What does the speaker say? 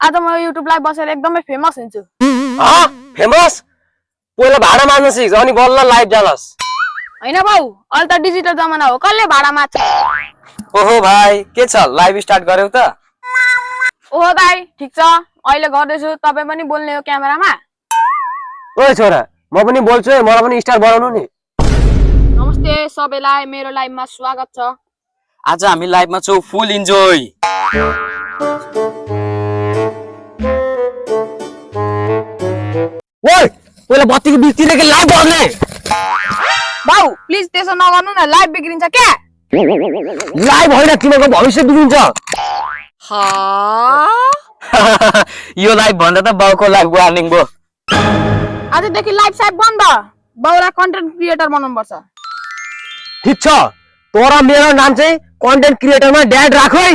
आज म YouTube live बसेर एकदमै फेमस हुन्छु। फेमस पहिला भाडा मार्न सिक अनि बल्ल लाइभ जालस। हैन बाउ, अहिले त डिजिटल जमाना हो, कसले भाडा मार्छ? ओहो भाइ के छ लाइभ स्टार्ट गर्यौ त? ओहो दाइ ठीक छ, अहिले गर्दैछु। तपाई पनि बोल्ने हो क्यामेरामा? ओइ छोरा म पनि बोल्छु है, मलाई पनि स्टार बनाउनु नि। नमस्ते सबैलाई, मेरो लाइभमा स्वागत छ। आज हामी लाइभमा छौ, फुल इन्जोय। ओइ पहिला बत्तीको बिल तिरेको लाइभ गर्ने। बाउ प्लिज त्यसो नगर्नु न, लाइभ बिग्रिन्छ क्या। लाइभ होइन तिमीको भविष्य बिग्रिन्छ। यो लाइभ भन्दा त बाउको लाइभ वार्निङ भयो। आजदेखि लाइभ साइभ बन्द। बाउलाई कन्टेन्ट क्रिएटर बनाउनु पर्छ। ठीक छ, तोरा मेरो नाम चाहिँ कन्टेन्ट क्रिएटरमा ड्याड राख है।